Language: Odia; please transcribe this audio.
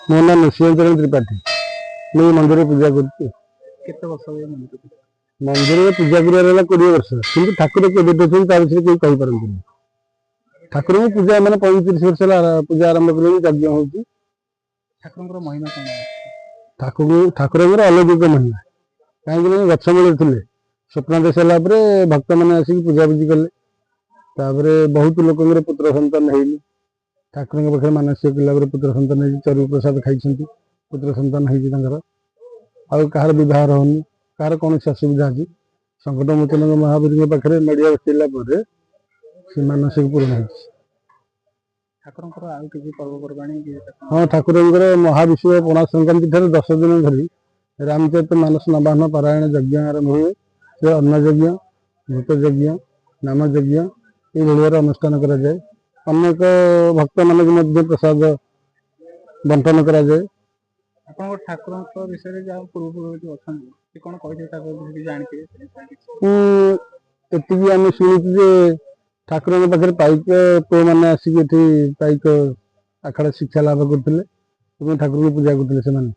ମୋ ନାଁ ନୃସିଂହଚରଣ त्रिपाठी। ମୁଁ ମନ୍ଦିରରେ ପୂଜା କରୁଛି। କେତେ ବର୍ଷ ହୁଏ ମନ୍ଦିରରେ ପୂଜା କରିବାର ହେଲା 20 ବର୍ଷ, କିନ୍ତୁ ଠାକୁର କେବେ ଅଛନ୍ତି ତା ବିଷୟରେ କେହି କହିପାରନ୍ତିନି। ଠାକୁରଙ୍କୁ ପୂଜା ମାନେ 35 ବର୍ଷ ହେଲା ପୂଜା ଆରମ୍ଭ କଲେଣି, ଯଜ୍ଞ ହଉଛି। ଠାକୁରଙ୍କର ମହିମା କଣ ଅଛି? ଠାକୁରଙ୍କର ଅଲୌକିକ ମହିମା। କାହିଁକି ନା ଗଛ ମୂଳରେ ଥିଲେ, ସ୍ୱପ୍ନ ଦେଶ ହେଲା ପରେ ଭକ୍ତମାନେ ଆସିକି ପୂଜାପୂଜି କଲେ। ତାପରେ ବହୁତ ଲୋକଙ୍କର ପୁତ୍ର ସନ୍ତାନ ହେଇନି। ଠାକୁରଙ୍କ ପାଖରେ ମାନସିକ କଲା ପରେ ପୁତ୍ର ସନ୍ତାନ ହେଇଛି, ଚରୁ ପ୍ରସାଦ ଖାଇଛନ୍ତି, ପୁତ୍ର ସନ୍ତାନ ହେଇଛି ତାଙ୍କର। ଆଉ କାହାର ବିବାହ ହଉନି, କାହାର କୌଣସି ଅସୁବିଧା ଅଛି, ସଙ୍କଟ ମୋଚନ ମହାବୀରଙ୍କ ପାଖରେ ନଡ଼ିଆ ବସିଲା ପରେ ସେ ମାନସିକ ପୂରଣ ହେଇଛି। ଠାକୁରଙ୍କର ଆଉ କିଛି ପର୍ବପର୍ବାଣି? ହଁ, ଠାକୁରଙ୍କର ମହାବିଷୁବ ପଣା ସଂକ୍ରାନ୍ତି ଠାରୁ 10 ଦିନ ଧରି ରାମଚରିତ ମାନସ ନବାହନ ପାରାୟଣ ଯଜ୍ଞ ଆରମ୍ଭ ହୁଏ। ସେ ଅନ୍ନ ଯଜ୍ଞ, ଭୂତ ଯଜ୍ଞ, ନାମ ଯଜ୍ଞ ଏଇଭଳି ଭାବରେ ଅନୁଷ୍ଠାନ କରାଯାଏ। ଅନେକ ଭକ୍ତମାନଙ୍କୁ ମଧ୍ୟ ପ୍ରସାଦ ବଣ୍ଟନ କରାଯାଏ। ଆପଣଙ୍କ ଠାକୁରଙ୍କ ବିଷୟରେ ଯାହା ପୂର୍ବପୁରୁଷ ଅଛନ୍ତି, ସେ କଣ କହିଥିବେ ତାଙ୍କ ବିଷୟରେ ଜାଣିଥିବେ? ଏତିକି ଆମେ ଶୁଣିଛୁ ଯେ ଠାକୁରଙ୍କ ପାଖରେ ପାଇକ ପୁଅମାନେ ଆସିକି ଏଠି ପାଇକ ଆଖଡ଼ା ଶିକ୍ଷା ଲାଭ କରୁଥିଲେ ଏବଂ ଠାକୁରଙ୍କୁ ପୂଜା କରୁଥିଲେ ସେମାନେ।